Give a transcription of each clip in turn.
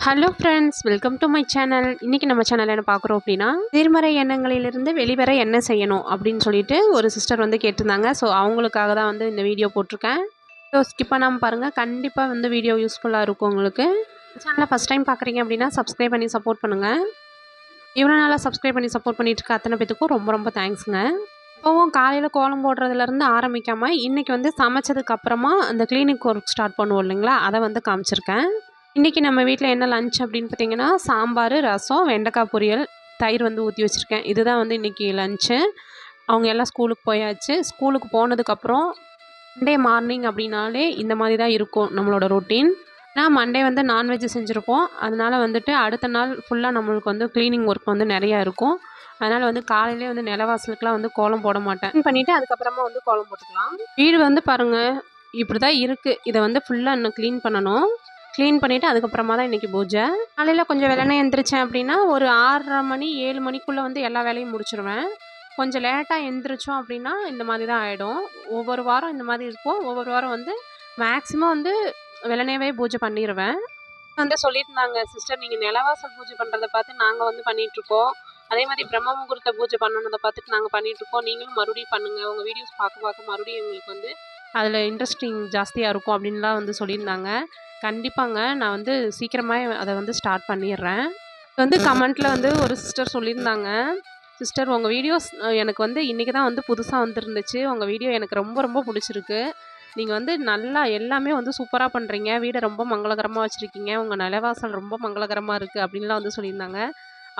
Hello friends, welcome to my channel. இன்றைக்கி நம்ம channel என்ன பார்க்குறோம் அப்படின்னா, எதிர்மறை எண்ணங்களிலிருந்து வெளிவர என்ன செய்யணும் அப்படின்னு சொல்லிட்டு ஒரு சிஸ்டர் வந்து கேட்டிருந்தாங்க. ஸோ அவங்களுக்காக தான் வந்து இந்த வீடியோ போட்டிருக்கேன். ஸோ ஸ்கிப் பண்ணாமல் பாருங்கள், கண்டிப்பாக வந்து வீடியோ யூஸ்ஃபுல்லாக இருக்கும் உங்களுக்கு. சேனலை ஃபஸ்ட் டைம் பார்க்குறீங்க அப்படின்னா சப்ஸ்கிரைப் பண்ணி சப்போர்ட் பண்ணுங்கள். இவ்வளோ நாளாக சப்ஸ்கிரைப் பண்ணி சப்போர்ட் பண்ணிட்டு இருக்க அத்தனை பேத்துக்கும் ரொம்ப ரொம்ப தேங்க்ஸுங்க. இப்போவும் காலையில் கோலம் போடுறதுலேருந்து ஆரம்பிக்காமல் இன்றைக்கி வந்து சமைச்சதுக்கப்புறமா அந்த கிளீனிக் ஒர்க் ஸ்டார்ட் பண்ணுவோம் இல்லைங்களா, அதை வந்து காமிச்சிருக்கேன். இன்றைக்கி நம்ம வீட்டில் என்ன லன்ச் அப்படின்னு பார்த்தீங்கன்னா, சாம்பார், ரசம், வெண்டைக்காய் பொரியல், தயிர் வந்து ஊற்றி வச்சுருக்கேன். இதுதான் வந்து இன்றைக்கி லன்ச்சு. அவங்க எல்லாம் ஸ்கூலுக்கு போயாச்சு. ஸ்கூலுக்கு போனதுக்கப்புறம் மண்டே மார்னிங் அப்படின்னாலே இந்த மாதிரி தான் இருக்கும் நம்மளோட ரொட்டீன். நான் மண்டே வந்து நான்வெஜ் செஞ்சுருப்போம். அதனால் வந்துட்டு அடுத்த நாள் ஃபுல்லாக நம்மளுக்கு வந்து க்ளீனிங் ஒர்க் வந்து நிறையா இருக்கும். அதனால் வந்து காலையிலே வந்து நிலவாசலுக்குலாம் வந்து கோலம் போட மாட்டேன். க்ளீன் பண்ணிவிட்டு அதுக்கப்புறமா வந்து கோலம் போட்டுக்கலாம். வீடு வந்து பாருங்கள் இப்படி தான் இருக்குது. இதை வந்து ஃபுல்லாக இன்னும் க்ளீன் பண்ணணும். க்ளீன் பண்ணிவிட்டு அதுக்கப்புறமா தான் இன்றைக்கி பூஜை. காலையில் கொஞ்சம் வெள்ளனே எழுந்திரிச்சேன் அப்படின்னா ஒரு 6:30 மணி 7 மணிக்குள்ளே வந்து எல்லா வேலையும் முடிச்சிருவேன். கொஞ்சம் லேட்டாக எழுந்திரிச்சோம் அப்படின்னா இந்த மாதிரி தான் ஆகிடும். ஒவ்வொரு வாரம் இந்த மாதிரி இருக்கும். ஒவ்வொரு வாரம் வந்து மேக்ஸிமம் வந்து வெள்ளனேவே பூஜை பண்ணிடுவேன். வந்து சொல்லியிருந்தாங்க, சிஸ்டர் நீங்கள் நிலவாசல் பூஜை பண்ணுறதை பார்த்து நாங்கள் வந்து பண்ணிகிட்ருக்கோம். அதே மாதிரி பிரம்ம முகூர்த்த பூஜை பண்ணணுதை பார்த்துட்டு நாங்கள் பண்ணிகிட்ருக்கோம். நீங்களும் மறுபடியும் பண்ணுங்கள். உங்கள் வீடியோஸ் பார்க்க பார்க்க மறுபடியும் எங்களுக்கு வந்து அதில் இன்ட்ரெஸ்டிங் ஜாஸ்தியாக இருக்கும் அப்படின்லாம் வந்து சொல்லியிருந்தாங்க. கண்டிப்பாங்க, நான் வந்து சீக்கிரமாக அதை வந்து ஸ்டார்ட் பண்ணிடுறேன். வந்து கமெண்ட்டில் வந்து ஒரு சிஸ்டர் சொல்லியிருந்தாங்க, சிஸ்டர் உங்கள் வீடியோஸ் எனக்கு வந்து இன்றைக்கி தான் வந்து புதுசாக வந்துருந்துச்சு. உங்கள் வீடியோ எனக்கு ரொம்ப ரொம்ப பிடிச்சிருக்கு. நீங்கள் வந்து நல்லா எல்லாமே வந்து சூப்பராக பண்ணுறீங்க. வீடை ரொம்ப மங்களகரமாக வச்சுருக்கீங்க. உங்கள் நிலவாசல் ரொம்ப மங்களகரமாக இருக்குது அப்படின்லாம் வந்து சொல்லியிருந்தாங்க.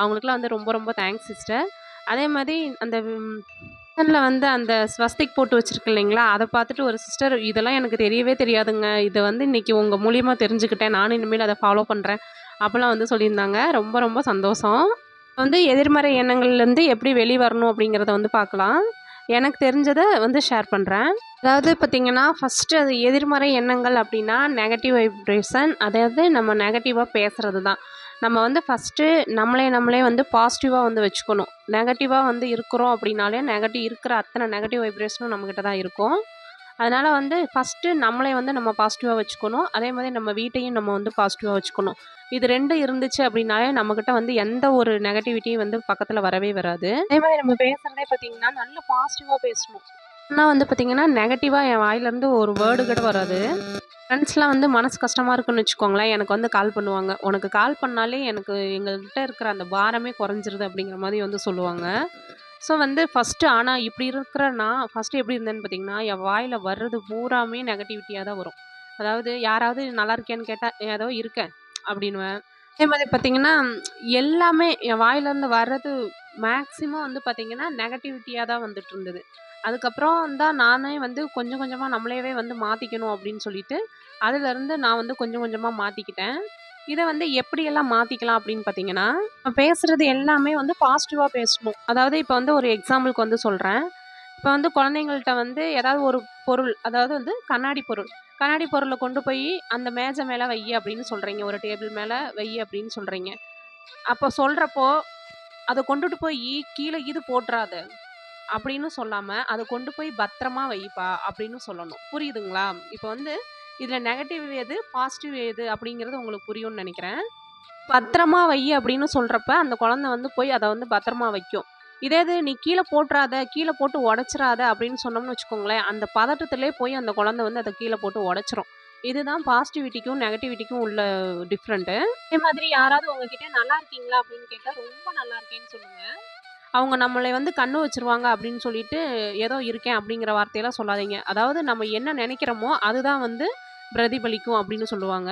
அவங்களுக்குலாம் வந்து ரொம்ப ரொம்ப தேங்க்ஸ் சிஸ்டர். அதே மாதிரி அந்த கிச்சனில் வந்து அந்த ஸ்வஸ்திக் போட்டு வச்சுருக்கு இல்லைங்களா, அதை பார்த்துட்டு ஒரு சிஸ்டர் இதெல்லாம் எனக்கு தெரியவே தெரியாதுங்க. இதை வந்து இன்றைக்கி உங்கள் மூலியமாக தெரிஞ்சுக்கிட்டேன். நானும் இனிமேல் அதை ஃபாலோ பண்ணுறேன் அப்படிலாம் வந்து சொல்லியிருந்தாங்க. ரொம்ப ரொம்ப சந்தோஷம். வந்து எதிர்மறை எண்ணங்கள்லேருந்து எப்படி வெளிவரணும் அப்படிங்கிறத வந்து பார்க்கலாம். எனக்கு தெரிஞ்சதை வந்து ஷேர் பண்ணுறேன். அதாவது பார்த்திங்கன்னா, ஃபஸ்ட்டு அது எதிர்மறை எண்ணங்கள் அப்படின்னா நெகட்டிவ் வைப்ரேஷன். அதாவது நம்ம நெகட்டிவாக பேசுகிறது தான். நம்ம வந்து ஃபஸ்ட்டு நம்மளே வந்து பாசிட்டிவாக வந்து வச்சுக்கணும். நெகட்டிவாக வந்து இருக்கிறோம் அப்படின்னாலே இருக்கிற அத்தனை நெகட்டிவ் வைப்ரேஷனும் நம்மக்கிட்ட தான் இருக்கும். அதனால் வந்து ஃபஸ்ட்டு நம்மளே வந்து நம்ம பாசிட்டிவாக வச்சுக்கணும். அதே மாதிரி நம்ம வீட்டையும் நம்ம வந்து பாசிட்டிவாக வச்சுக்கணும். இது 2 இருந்துச்சு அப்படின்னாலே நம்மக்கிட்ட வந்து எந்த ஒரு நெகட்டிவிட்டியும் வந்து பக்கத்தில் வரவே வராது. அதே மாதிரி நம்ம பேசுகிறதே பார்த்திங்கன்னா நல்ல பாசிட்டிவாக பேசணும். ஆனால் வந்து பார்த்திங்கன்னா நெகட்டிவாக என் வாயிலேருந்து ஒரு வேர்டு கூட வராது. ஃப்ரெண்ட்ஸ்லாம் வந்து மனசு கஷ்டமாக இருக்குன்னு வச்சுக்கோங்களேன், எனக்கு வந்து கால் பண்ணுவாங்க. உனக்கு கால் பண்ணாலே எனக்கு எங்கள்கிட்ட இருக்கிற அந்த பாரமே குறைஞ்சிருது அப்படிங்கிற மாதிரி வந்து சொல்லுவாங்க. ஸோ வந்து ஃபஸ்ட்டு ஆனால் இப்படி இருக்கிற நான் ஃபஸ்ட்டு எப்படி இருந்தேன்னு பார்த்தீங்கன்னா, என் வாயில் வர்றது பூராமே நெகட்டிவிட்டியாக தான் வரும். அதாவது யாராவது நல்லா இருக்கியான்னு கேட்டால் ஏதோ இருக்கேன் அப்படின்னுவேன். அதே மாதிரி பார்த்தீங்கன்னா, எல்லாமே என் வாயிலேருந்து வர்றது மேக்ஸிமம் வந்து பார்த்தீங்கன்னா நெகட்டிவிட்டியாக தான் வந்துட்டு இருந்தது. அதுக்கப்புறம் தான் நானே வந்து கொஞ்சம் கொஞ்சமாக நம்மளேவே வந்து மாற்றிக்கணும் அப்படின்னு சொல்லிட்டு, அதுலேருந்து நான் வந்து கொஞ்சம் கொஞ்சமாக மாற்றிக்கிட்டேன். இதை வந்து எப்படியெல்லாம் மாற்றிக்கலாம் அப்படின்னு பார்த்தீங்கன்னா, பேசுகிறது எல்லாமே வந்து பாசிட்டிவாக பேசணும். அதாவது இப்போ வந்து ஒரு எக்ஸாம்பிளுக்கு வந்து சொல்கிறேன். இப்போ வந்து குழந்தைங்கள்ட்ட வந்து ஏதாவது ஒரு பொருள், அதாவது வந்து கண்ணாடி பொருள். கண்ணாடி பொருளை கொண்டு போய் அந்த மேஜை மேலே வை அப்படின்னு சொல்கிறீங்க. ஒரு டேபிள் மேலே வை அப்படின்னு சொல்கிறீங்க. அப்போ சொல்கிறப்போ, அதை கொண்டுட்டு போய் கீழே இது போட்டுறாத அப்படின்னு சொல்லாமல், அதை கொண்டு போய் பத்திரமா வைப்பா அப்படின்னு சொல்லணும். புரியுதுங்களா? இப்போ வந்து இதில் நெகட்டிவ் எது, பாசிட்டிவ் எது அப்படிங்கிறது உங்களுக்கு புரியும்னு நினைக்கிறேன். பத்திரமா வை அப்படின்னு சொல்கிறப்ப அந்த குழந்தை வந்து போய் அதை வந்து பத்திரமா வைக்கும். இதே இது நீ கீழே போட்டுறாத, கீழே போட்டு உடச்சிடாத அப்படின்னு சொன்னோம்னு வச்சுக்கோங்களேன், அந்த பதட்டத்திலே போய் அந்த குழந்தை வந்து அதை கீழே போட்டு உடச்சிரும். இதுதான் பாசிட்டிவிட்டிக்கும் நெகட்டிவிட்டிக்கும் உள்ள டிஃப்ரெண்ட்டு. அதே மாதிரி யாராவது உங்ககிட்ட நல்லா இருக்கீங்களா அப்படின்னு கேட்டால் ரொம்ப நல்லா இருக்கேன்னு சொல்லுங்கள். அவங்க நம்மளை வந்து கண்ணு வச்சுருவாங்க அப்படின்னு சொல்லிட்டு ஏதோ இருக்கேன் அப்படிங்கிற வார்த்தையெல்லாம் சொல்லாதீங்க. அதாவது நம்ம என்ன நினைக்கிறோமோ அதுதான் வந்து பிரதிபலிக்கும் அப்படின்னு சொல்லுவாங்க.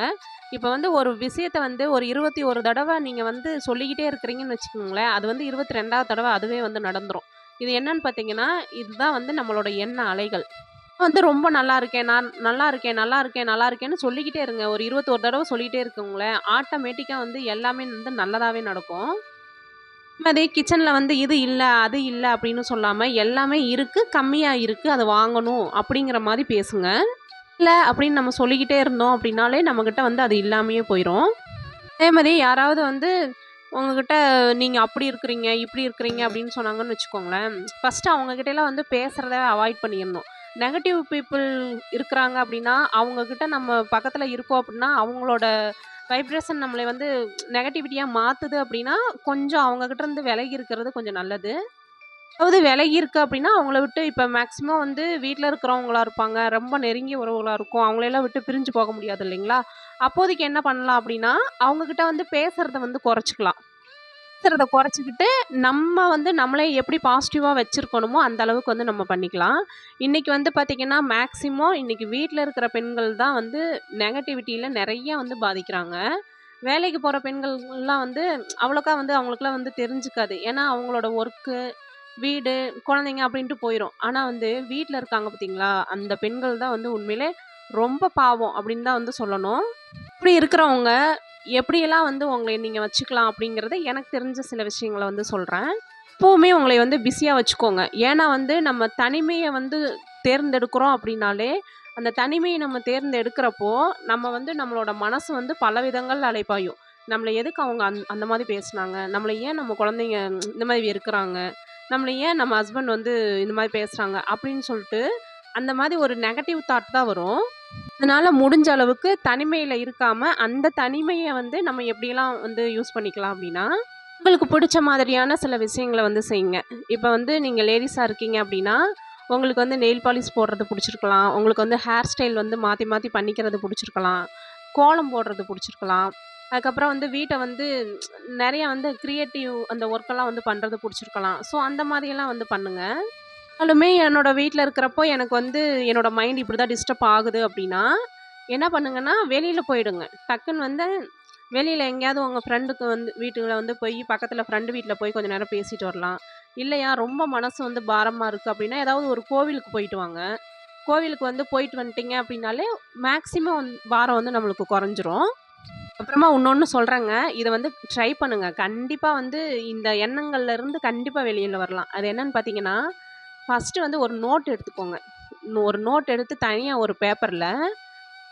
இப்போ வந்து ஒரு விஷயத்த வந்து ஒரு 21 தடவை நீங்கள் வந்து சொல்லிக்கிட்டே இருக்கிறீங்கன்னு வச்சுக்கோங்களேன், அது வந்து 22வது தடவை அதுவே வந்து நடந்துரும். இது என்னன்னு பார்த்தீங்கன்னா, இதுதான் வந்து நம்மளோட எண்ண அலைகள். வந்து ரொம்ப நல்லா இருக்கேன், நான் நல்லா இருக்கேன், நல்லா இருக்கேன், நல்லா இருக்கேன்னு சொல்லிக்கிட்டே இருங்க. ஒரு 21 தடவை சொல்லிக்கிட்டே இருக்கவங்களேன், ஆட்டோமேட்டிக்காக வந்து எல்லாமே வந்து நல்லதாகவே நடக்கும். அதே கிச்சனில் வந்து இது இல்லை அது இல்லை அப்படின்னு சொல்லாமல் எல்லாமே இருக்குது, கம்மியாக இருக்குது, அதை வாங்கணும் அப்படிங்கிற மாதிரி பேசுங்க. இல்லை அப்படின்னு நம்ம சொல்லிக்கிட்டே இருந்தோம் அப்படின்னாலே நம்மக்கிட்ட வந்து அது இல்லாமையே போயிடும். அதே மாதிரி யாராவது வந்து உங்ககிட்ட நீங்கள் அப்படி இருக்கிறீங்க இப்படி இருக்கிறீங்க அப்படின்னு சொன்னாங்கன்னு வச்சுக்கோங்களேன், ஃபஸ்ட்டு அவங்கக்கிட்டலாம் வந்து பேசுகிறத அவாய்ட் பண்ணிடணும். நெகட்டிவ் பீப்புள் இருக்கிறாங்க அப்படின்னா அவங்கக்கிட்ட நம்ம பக்கத்தில் இருக்கோம் அப்படின்னா அவங்களோட வைப்ரேஷன் நம்மளை வந்து நெகட்டிவிட்டியாக மாற்றுது அப்படின்னா கொஞ்சம் அவங்கக்கிட்ட இருந்து விலகி இருக்கிறது கொஞ்சம் நல்லது. அதாவது விலகி இருக்கு அப்படின்னா அவங்கள விட்டு இப்போ மேக்ஸிமம் வந்து வீட்டில் இருக்கிறவங்களா இருப்பாங்க, ரொம்ப நெருங்கிய உறவுகளாக இருக்கும், அவங்களெல்லாம் விட்டு பிரிஞ்சு போக முடியாது இல்லைங்களா? அப்போதைக்கு என்ன பண்ணலாம் அப்படின்னா அவங்கக்கிட்ட வந்து பேசுகிறத வந்து குறைச்சிக்கலாம். பேசுறத குறைச்சிக்கிட்டு, நம்ம வந்து நம்மளே எப்படி பாசிட்டிவா வச்சிருக்கணுமோ, அந்த அளவுக்கு வந்து நம்ம பண்ணிக்கலாம். இன்னைக்கு வந்து பார்த்தீங்கன்னா, மேக்ஸிமம் இன்னைக்கு வீட்ல இருக்கிற பெண்கள் தான் வந்து நெகட்டிவிட்டில நெறைய வந்து பாதிக்கிறாங்க. வேலைக்கு போற பெண்கள்லாம் வந்து அவ்வளோக்கா வந்து அவங்களுக்குலாம் வந்து தெரிஞ்சுக்காது. ஏன்னா, அவங்களோட ஒர்க்கு, வீடு, குழந்தைங்க அப்படின்ட்டு போயிரும். ஆனா வந்து வீட்ல இருக்காங்க பார்த்தீங்களா, அந்த பெண்கள் தான் வந்து உண்மையிலே ரொம்ப பாவம் அப்படின்னு தான் வந்து சொல்லணும். இப்படி இருக்கிறவங்க எப்படியெல்லாம் வந்து உங்களை நீங்க வச்சுக்கலாம் அப்படிங்கிறத எனக்கு தெரிஞ்ச சில விஷயங்கள வந்து சொல்றேன். எப்பவுமே உங்களை வந்து பிஸியா வச்சுக்கோங்க. ஏன்னா வந்து நம்ம தனிமைய வந்து தேர்ந்தெடுக்கிறோம் அப்படின்னாலே, அந்த தனிமைய நம்ம தேர்ந்தெடுக்கிறப்போ, நம்ம வந்து நம்மளோட மனசு வந்து பல விதங்கள்ல அலைபாயும். நம்மள எதுக்கு அவங்க அந்த மாதிரி பேசுனாங்க? நம்மள ஏன் நம்ம குழந்தைங்க இந்த மாதிரி வெறுக்குறாங்க? நம்மள ஏன் நம்ம ஹஸ்பண்ட் வந்து இந்த மாதிரி பேசுறாங்க? அப்படின்னு சொல்லிட்டு, அந்த மாதிரி ஒரு நெகட்டிவ் தாட் தான் வரும். அதனால முடிஞ்ச அளவுக்கு தனிமையில இருக்காம, அந்த தனிமைய வந்து நம்ம எப்படியெல்லாம் வந்து யூஸ் பண்ணிக்கலாம் அப்படின்னா, உங்களுக்கு பிடிச்ச மாதிரியான சில விஷயங்கள வந்து செய்யுங்க. இப்ப வந்து நீங்க லேடீஸா இருக்கீங்க அப்படின்னா, உங்களுக்கு வந்து நெயில் பாலிஷ் போடுறது புடிச்சிருக்கலாம். உங்களுக்கு வந்து ஹேர் ஸ்டைல் வந்து மாத்தி மாத்தி பண்ணிக்கிறது புடிச்சிருக்கலாம். கோலம் போடுறது புடிச்சிருக்கலாம். அதுக்கப்புறம் வந்து வீட்ட வந்து நெறைய வந்து கிரியேட்டிவ் அந்த ஒர்க்கெல்லாம் வந்து பண்றது புடிச்சிருக்கலாம். ஸோ அந்த மாதிரியெல்லாம் வந்து பண்ணுங்க. ஆனாலுமே என்னோட வீட்ல இருக்கிறப்போ, எனக்கு வந்து என்னோட மைண்ட் இப்படிதான் டிஸ்டர்ப் ஆகுது அப்படின்னா, என்ன பண்ணுங்கன்னா, வெளியில போயிடுங்க. டக்குன்னு வந்து வெளியில எங்கேயாவது உங்க ஃப்ரெண்டுக்கு வந்து வீட்டுல வந்து போய் பக்கத்துல ஃப்ரெண்டு வீட்ல போய் கொஞ்ச நேரம் பேசிட்டு வரலாம். இல்லையா, ரொம்ப மனசு வந்து பாரமா இருக்கு அப்படின்னா, ஏதாவது ஒரு கோவிலுக்கு போயிட்டு வாங்க. கோவிலுக்கு வந்து போயிட்டு வந்துட்டீங்க அப்படின்னாலே, மேக்ஸிமம் பாரம் வந்து நம்மளுக்கு குறைஞ்சிரும். அப்புறமா இன்னொன்னு சொல்றேங்க. இத வந்து ட்ரை பண்ணுங்க. கண்டிப்பா வந்து இந்த எண்ணங்கள்ல இருந்து கண்டிப்பா வெளியில வரலாம். அது என்னன்னு பார்த்தீங்கன்னா, ஃபர்ஸ்ட்டு வந்து ஒரு நோட் எடுத்துக்கோங்க. ஒரு நோட் எடுத்து தனியா ஒரு பேப்பர்ல,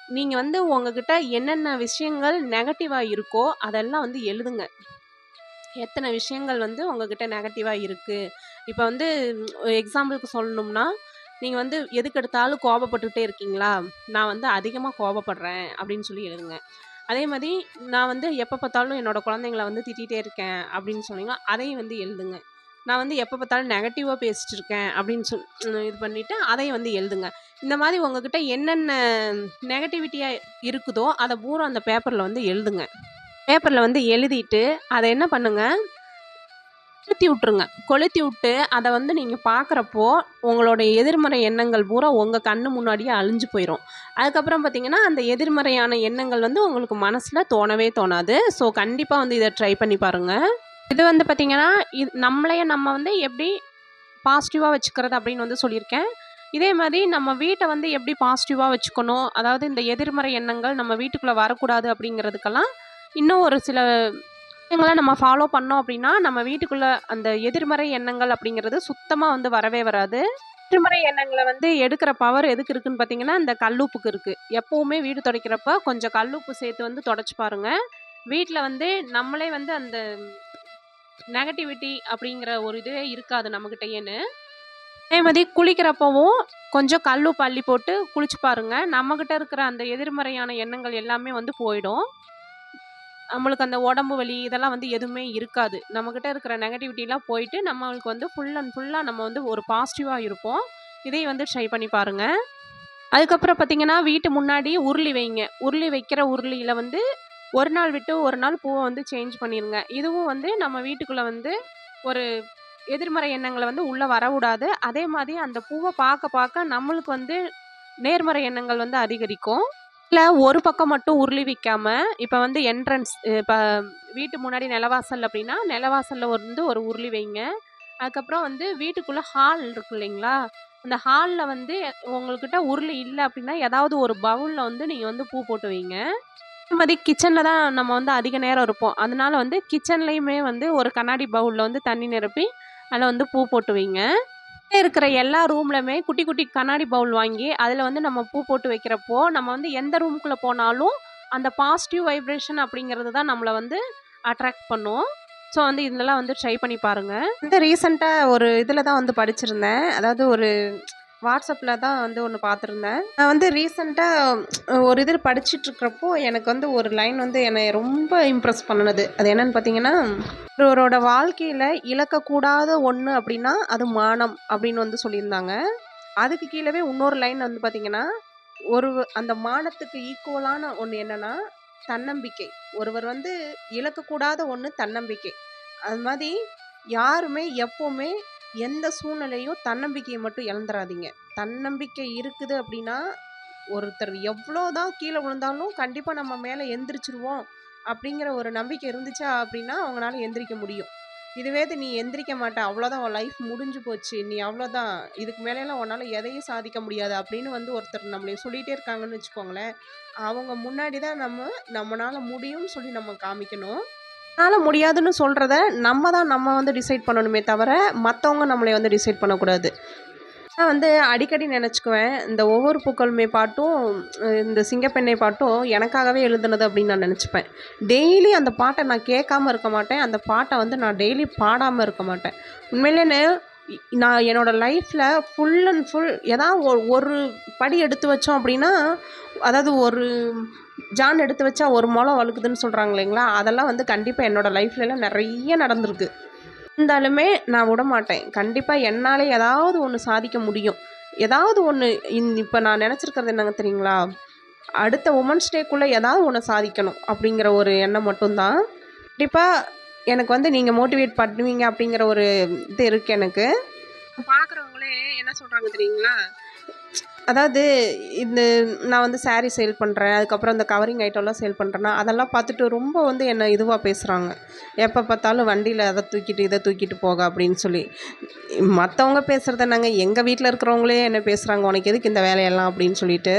நீங்க வந்து உங்ககிட்ட என்னென்ன விஷயங்கள் நெகட்டிவா இருக்கோ, அதெல்லாம் வந்து எழுதுங்க. எத்தன விஷயங்கள் வந்து உங்ககிட்ட நெகட்டிவா இருக்கு. இப்ப வந்து எக்ஸாம்பிளுக்கு சொல்லணும்னா, நீங்க வந்து எதுக்கெடுத்தாலும் கோபப்பட்டுட்டே இருக்கீங்களா? நான் வந்து அதிகமா கோபப்படுறேன் அப்படின்னு சொல்லி எழுதுங்க. அதே மாரி நான் வந்து எப்ப பார்த்தாலும் என்னோட குழந்தைங்கள வந்து திட்டிட்டே இருக்கேன் அப்படின்னு சொன்னீங்கன்னா, அதையும் வந்து எழுதுங்க. நான் வந்து எப்ப பார்த்தாலும் நெகட்டிவா பேசிட்டு இருக்கேன் அப்படின்னு இது பண்ணிட்டு அதையும் வந்து எழுதுங்க. இந்த மாரி உங்ககிட்ட என்னென்ன நெகட்டிவிட்டியா இருக்குதோ, அத பூரா அந்த பேப்பர்ல வந்து எழுதுங்க. பேப்பர்ல வந்து எழுதிட்டு, அத என்ன பண்ணுங்க, கொளுத்தி விட்டுருங்க. கொளுத்தி விட்டு, அத வந்து நீங்க பார்க்குறப்போ, உங்களோட எதிர்மறை எண்ணங்கள் பூரா உங்க கண்ணு முன்னாடியே அழிஞ்சு போயிரும். அதுக்கப்புறம் பார்த்தீங்கன்னா, அந்த எதிர்மறையான எண்ணங்கள் வந்து உங்களுக்கு மனசுல தோணவே தோணாது. ஸோ, கண்டிப்பா வந்து இத ட்ரை பண்ணி பாருங்க. இது வந்து பார்த்தீங்கன்னா, நம்மளையே நம்ம வந்து எப்படி பாசிட்டிவா வச்சுக்கிறது அப்படின்னு வந்து சொல்லியிருக்கேன். இதே மாரி நம்ம வீட்ட வந்து எப்படி பாசிட்டிவா வச்சுக்கணும், அதாவது இந்த எதிர்மறை எண்ணங்கள் நம்ம வீட்டுக்குள்ள வரக்கூடாது அப்படிங்கிறதுக்கெல்லாம், இன்னும் ஒரு சில விஷயங்கள நம்ம ஃபாலோ பண்ணோம் அப்படின்னா, நம்ம வீட்டுக்குள்ள அந்த எதிர்மறை எண்ணங்கள் அப்படிங்கிறது சுத்தமா வந்து வரவே வராது. எதிர்மறை எண்ணங்கள வந்து எடுக்கிற பவர் எதுக்கு இருக்குன்னு பார்த்தீங்கன்னா, இந்த கல்லுப்புக்கு இருக்கு. எப்பவுமே வீடு துடைக்கிறப்ப கொஞ்சம் கல்லுப்பு சேர்த்து வந்து தொடச்சு பாருங்க. வீட்ல வந்து நம்மளே வந்து அந்த நெகட்டிவிட்டி அப்படிங்கிற ஒரு இதுவே இருக்காது நம்மகிட்டயேன்னு. அதே மாரி குளிக்கிறப்பவும் கொஞ்சம் கல்லுப்பு அள்ளி போட்டு குளிச்சு பாருங்க. நம்மகிட்ட இருக்கிற அந்த எதிர்மறையான எண்ணங்கள் எல்லாமே வந்து போயிடும். நம்மளுக்கு அந்த உடம்பு வலி இதெல்லாம் வந்து எதுவுமே இருக்காது. நம்மகிட்ட இருக்கிற நெகட்டிவிட்டிலாம் போயிட்டு, நம்மளுக்கு வந்து ஃபுல் அண்ட் ஃபுல்லா நம்ம வந்து ஒரு பாசிட்டிவா இருப்போம். இதையும் வந்து ட்ரை பண்ணி பாருங்க. அதுக்கப்புறம் பார்த்தீங்கன்னா, வீட்டு முன்னாடி உருளி வைங்க. உருளி வைக்கிற உருளியில வந்து 1 நாள் விட்டு 1 நாள் பூவ வந்து சேஞ்ச் பண்ணிருங்க. இதுவும் வந்து நம்ம வீட்டுக்குள்ள வந்து ஒரு எதிர்மறை எண்ணங்கள வந்து உள்ள வரவுடாது. அதே மாரி அந்த பூவ பாக்க பாக்க நம்மளுக்கு வந்து நேர்மறை எண்ணங்கள் வந்து அதிகரிக்கும். இல்ல ஒரு பக்கம் மட்டும் உருளி வைக்காம, இப்ப வந்து என்ட்ரன்ஸ் இப்ப வீட்டு முன்னாடி நிலவாசல் அப்டின்னா, நிலவாசல்ல வந்து ஒரு உருளி வைங்க. அதுக்கப்புறம் வந்து வீட்டுக்குள்ள ஹால் இருக்கு இல்லைங்களா? அந்த ஹால்ல வந்து உங்கள்கிட்ட உருளி இல்ல அப்டின்னா, ஏதாவது ஒரு பவுல்ல வந்து நீங்க வந்து பூ போட்டு வைங்க. அதே மாரி கிச்சன்ல தான் நம்ம வந்து அதிக நேரம் இருப்போம். அதனால வந்து கிச்சன்லயுமே வந்து ஒரு கண்ணாடி பவுல்ல வந்து தண்ணி நிரப்பி, அதுல வந்து பூ போட்டு வைங்க. இருக்கிற எல்லா ரூம்லயுமே குட்டி, குட்டி கண்ணாடி பவுல் வாங்கி, அதுல வந்து நம்ம பூ போட்டு வைக்கிறப்போ, நம்ம வந்து எந்த ரூமுக்குள்ள போனாலும், அந்த பாசிட்டிவ் வைப்ரேஷன் அப்படிங்கிறது தான் நம்மள வந்து அட்ராக்ட் பண்ணும். ஸோ வந்து இதெல்லாம் வந்து ட்ரை பண்ணி பாருங்க. ரீசென்ட்டா ஒரு இதுல தான் வந்து படிச்சிருந்தேன். அதாவது ஒரு வாட்ஸ்அப்பில் தான் வந்து ஒன்று பார்த்துருந்தேன். நான் வந்து ரீசெண்டாக ஒரு இது படிச்சுட்ருக்கிறப்போ எனக்கு வந்து ஒரு லைன் வந்து என்னை ரொம்ப இம்ப்ரெஸ் பண்ணுனது. அது என்னன்னு பார்த்தீங்கன்னா, ஒருவரோட வாழ்க்கையில் இழக்கக்கூடாத ஒன்று அப்படின்னா அது மானம் அப்படின்னு வந்து சொல்லியிருந்தாங்க. அதுக்கு கீழவே இன்னொரு லைன் வந்து பார்த்தீங்கன்னா, ஒரு அந்த மானத்துக்கு ஈக்குவலான ஒன்று என்னன்னா தன்னம்பிக்கை. ஒருவர் வந்து இழக்கக்கூடாத ஒன்று தன்னம்பிக்கை. அது மாதிரி யாருமே எப்போவுமே எந்த சூழ்நிலையும் தன்னம்பிக்கையை மட்டும் இழந்துராதீங்க. தன்னம்பிக்கை இருக்குது அப்படின்னா, ஒருத்தர் எவ்வளோதான் கீழே விழுந்தாலும் கண்டிப்பாக நம்ம மேலே எந்திரிச்சிருவோம் அப்படிங்கிற ஒரு நம்பிக்கை இருந்துச்சா அப்படின்னா அவங்களால எந்திரிக்க முடியும். இதுவே இது நீ எந்திரிக்க மாட்ட, அவ்வளோதான் உன் லைஃப் முடிஞ்சு போச்சு, நீ அவ்வளோதான், இதுக்கு மேலேலாம் உன்னால் எதையும் சாதிக்க முடியாது அப்படின்னு வந்து ஒருத்தர் நம்மளை சொல்லிகிட்டே இருக்காங்கன்னு வச்சுக்கோங்களேன். அவங்க முன்னாடி தான் நம்மளால முடியும்னு சொல்லி நம்ம காமிக்கணும். நம்மளால முடியாதுன்னு சொல்கிறத நம்ம வந்து டிசைட் பண்ணணுமே தவிர மற்றவங்க நம்மளை வந்து டிசைட் பண்ணக்கூடாது. நான் வந்து அடிக்கடி நினச்சிக்குவேன், இந்த ஒவ்வொரு பூக்களுமே பாட்டும் இந்த சிங்கப்பெண்ணை பாட்டும் எனக்காகவே எழுதுனது அப்படின்னு நான் நினச்சிப்பேன். டெய்லி அந்த பாட்டை நான் கேட்காம இருக்க மாட்டேன். அந்த பாட்டை வந்து நான் டெய்லி பாடாமல் இருக்க மாட்டேன். உண்மையிலேயே நான் என்னோடய லைஃப்பில் ஃபுல் அண்ட் ஃபுல் ஏதாவது ஒரு படி எடுத்து வச்சோம் அப்படின்னா, அதாவது ஒரு ஜான் எடுத்து வச்சா ஒரு முளம் வழுக்குதுன்னு சொல்கிறாங்க இல்லைங்களா, அதெல்லாம் வந்து கண்டிப்பாக என்னோடய லைஃப்லலாம் நிறைய நடந்திருக்கு. இருந்தாலுமே நான் விடமாட்டேன். கண்டிப்பாக என்னால் ஏதாவது ஒன்று சாதிக்க முடியும். ஏதாவது ஒன்று இப்போ நான் நினச்சிருக்கிறது என்னங்க தெரியுங்களா, அடுத்த உமன்ஸ் டேக்குள்ளே ஏதாவது ஒன்று சாதிக்கணும் அப்படிங்கிற ஒரு எண்ணம் மட்டும்தான். கண்டிப்பாக எனக்கு வந்து நீங்கள் மோட்டிவேட் பண்ணுவீங்க அப்படிங்கிற ஒரு இது இருக்குது எனக்கு. பார்க்குறவங்களே என்ன சொல்கிறாங்க தெரியுங்களா, அதாவது இந்த நான் வந்து சாரீ சேல் பண்ணுறேன், அதுக்கப்புறம் இந்த கவரிங் ஐட்டம்லாம் சேல் பண்ணுறேன்னா அதெல்லாம் பார்த்துட்டு ரொம்ப வந்து என்னை இதுவாக பேசுகிறாங்க. எப்போ பார்த்தாலும் வண்டியில் அதை தூக்கிட்டு இதை தூக்கிட்டு போக அப்படின்னு சொல்லி. மற்றவங்க பேசுகிறது என்னங்க, எங்கள் வீட்டில் இருக்கிறவங்களே என்ன பேசுகிறாங்க, உனக்கு எதுக்கு இந்த வேலையெல்லாம் அப்படின்னு சொல்லிட்டு.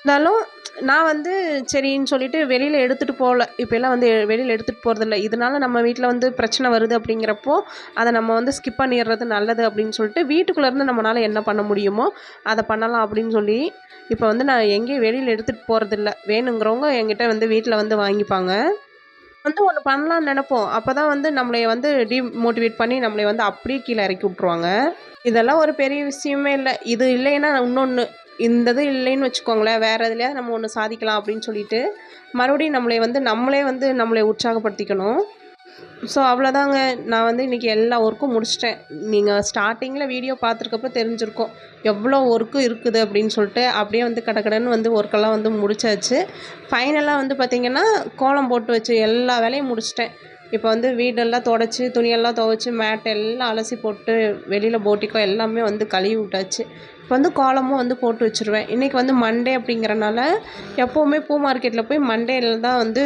இருந்தாலும் நான் வந்து சரின்னு சொல்லிட்டு வெளியில் எடுத்துகிட்டு போகல. இப்போல்லாம் வந்து வெளியில் எடுத்துகிட்டு போகிறதில்ல. இதனால நம்ம வீட்டில் வந்து பிரச்சனை வருது அப்படிங்கிறப்போ அதை நம்ம வந்து ஸ்கிப் பண்ணிடுறது நல்லது அப்படின்னு சொல்லிட்டு வீட்டுக்குள்ளேருந்து நம்மளால் என்ன பண்ண முடியுமோ அதை பண்ணலாம் அப்படின்னு சொல்லி இப்போ வந்து நான் எங்கேயும் வெளியில் எடுத்துகிட்டு போகிறதில்ல. வேணுங்கிறவங்க என்கிட்ட வந்து வீட்டில் வந்து வாங்கிப்பாங்க. வந்து ஒன்று பண்ணலான்னு நினைப்போம். அப்போ தான் வந்து நம்மளை வந்து டிமோட்டிவேட் பண்ணி நம்மளை வந்து அப்படியே கீழே இறக்கி விட்ருவாங்க. இதெல்லாம் ஒரு பெரிய விஷயமே இல்லை. இது இல்லைன்னா இன்னொன்று, இந்த இது இல்லைன்னு வச்சுக்கோங்களேன், வேறு எதுலையாவது நம்ம ஒன்று சாதிக்கலாம் அப்படின்னு சொல்லிட்டு மறுபடியும் நம்மளே வந்து நம்மளை உற்சாகப்படுத்திக்கணும். ஸோ அவ்வளோதாங்க. நான் வந்து இன்றைக்கி எல்லா ஒர்க்கும் முடிச்சிட்டேன். நீங்கள் ஸ்டார்டிங்கில் வீடியோ பார்த்துருக்கப்போ தெரிஞ்சிருக்கும் எவ்வளோ ஒர்க்கு இருக்குது அப்படின்னு சொல்லிட்டு. அப்படியே வந்து கடகடன்னு வந்து ஒர்க்கெல்லாம் வந்து முடிச்சாச்சு. ஃபைனலாக வந்து பார்த்திங்கன்னா கோலம் போட்டு வச்சு எல்லா வேலையும் முடிச்சிட்டேன். இப்போ வந்து வீடெல்லாம் துடைச்சி துணியெல்லாம் துவைச்சி மேட் எல்லாம் அலசி போட்டு வெளியில் போட்டிக்கோ எல்லாமே வந்து கழுவி விட்டாச்சு. இப்போ வந்து கோலமும் வந்து போட்டு வச்சுருவேன். இன்றைக்கி வந்து மண்டே அப்படிங்கிறனால எப்போவுமே பூ மார்க்கெட்டில் போய் மண்டேயில் தான் வந்து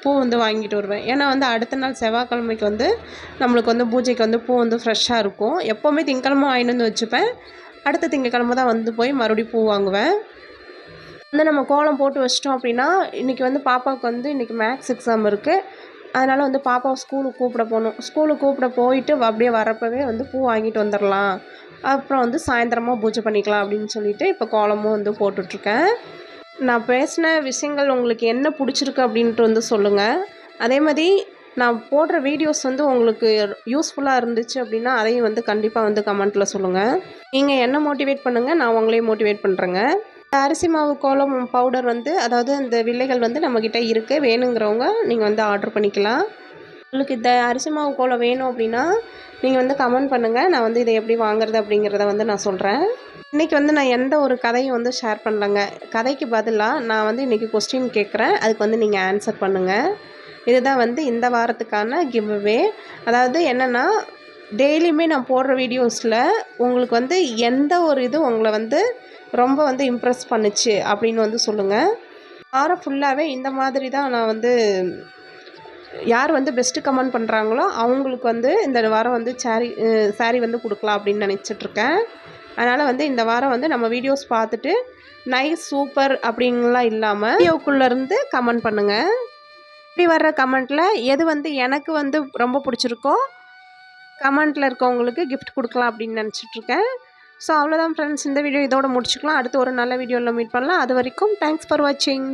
பூ வந்து வாங்கிட்டு வருவேன். ஏன்னா வந்து அடுத்த நாள் செவ்வாய்க்கிழமைக்கு வந்து நம்மளுக்கு வந்து பூஜைக்கு வந்து பூ வந்து ஃப்ரெஷ்ஷாக இருக்கும். எப்போவுமே திங்கக்கிழமை வாங்கிட்டு வந்து வச்சுப்பேன். அடுத்த திங்கக்கிழமை தான் வந்து போய் மறுபடியும் பூ வாங்குவேன். வந்து நம்ம கோலம் போட்டு வச்சிட்டோம் அப்படின்னா, இன்றைக்கி வந்து பாப்பாவுக்கு வந்து இன்றைக்கி மேக்ஸ் எக்ஸாம் இருக்குது. அதனால் வந்து பாப்பாவை ஸ்கூலுக்கு கூப்பிட போகணும். ஸ்கூலுக்கு கூப்பிட போயிட்டு அப்படியே வரப்போவே வந்து பூ வாங்கிட்டு வந்துடலாம். அப்புறம் வந்து சாயந்தரமாக பூஜை பண்ணிக்கலாம் அப்படின்னு சொல்லிட்டு இப்போ கோலமும் வந்து போட்டுட்ருக்கேன். நான் பேசின விஷயங்கள் உங்களுக்கு என்ன பிடிச்சிருக்கு அப்படின்ட்டு வந்து சொல்லுங்கள். அதே மாதிரி நான் போடுற வீடியோஸ் வந்து உங்களுக்கு யூஸ்ஃபுல்லாக இருந்துச்சு அப்படின்னா அதையும் வந்து கண்டிப்பாக வந்து கமெண்ட்டில் சொல்லுங்கள். நீங்கள் என்ன மோட்டிவேட் பண்ணுங்கள், நான் உங்களையும் மோட்டிவேட் பண்ணுறேங்க. அரிசி மாவு கோலம் பவுடர் வந்து அதாவது இந்த வில்லைகள் வந்து நம்மக்கிட்ட இருக்குது. வேணுங்கிறவங்க நீங்கள் வந்து ஆர்டர் பண்ணிக்கலாம். உங்களுக்கு இந்த அரிசி மாவு கோலம் வேணும் அப்படின்னா நீங்கள் வந்து கமெண்ட் பண்ணுங்கள். நான் வந்து இதை எப்படி வாங்குறது அப்படிங்கிறத வந்து நான் சொல்கிறேன். இன்றைக்கி வந்து நான் எந்த ஒரு கதையும் வந்து ஷேர் பண்ணலைங்க. கதைக்கு பதிலாக நான் வந்து இன்றைக்கி கொஸ்டின் கேட்குறேன். அதுக்கு வந்து நீங்கள் ஆன்சர் பண்ணுங்கள். இதுதான் வந்து இந்த வாரத்துக்கான கிவ்அவே. அதாவது என்னென்னா, டெய்லியுமே நான் போடுற வீடியோஸில் உங்களுக்கு வந்து எந்த ஒரு இது உங்களை வந்து ரொம்ப வந்து இம்ப்ரெஸ் பண்ணுச்சு அப்படின்னு வந்து சொல்லுங்கள். வாரம் ஃபுல்லாகவே இந்த மாதிரி தான் நான் வந்து யார் வந்து பெஸ்ட்டு கமெண்ட் பண்ணுறாங்களோ அவங்களுக்கு வந்து இந்த வாரம் வந்து சாரீ வந்து கொடுக்கலாம் அப்படின்னு நினச்சிட்ருக்கேன். அதனால் வந்து இந்த வாரம் வந்து நம்ம வீடியோஸ் பார்த்துட்டு நைஸ் சூப்பர் அப்படின்லாம் இல்லாமல் வீடியோக்குள்ளேருந்து கமெண்ட் பண்ணுங்கள். இப்படி வர்ற கமெண்ட்டில் எது வந்து எனக்கு வந்து ரொம்ப பிடிச்சிருக்கோ கமெண்ட்டில் இருக்கவங்களுக்கு கிஃப்ட் கொடுக்கலாம் அப்படின்னு நினச்சிட்ருக்கேன். ஸோ அவ்வளோதான் ஃப்ரெண்ட்ஸ், இந்த வீடியோ இதோட முடிச்சுக்கலாம். அடுத்து ஒரு நல்ல வீடியோவில் மீட் பண்ணலாம். அது வரைக்கும் தேங்க்ஸ் ஃபார் வாட்சிங்.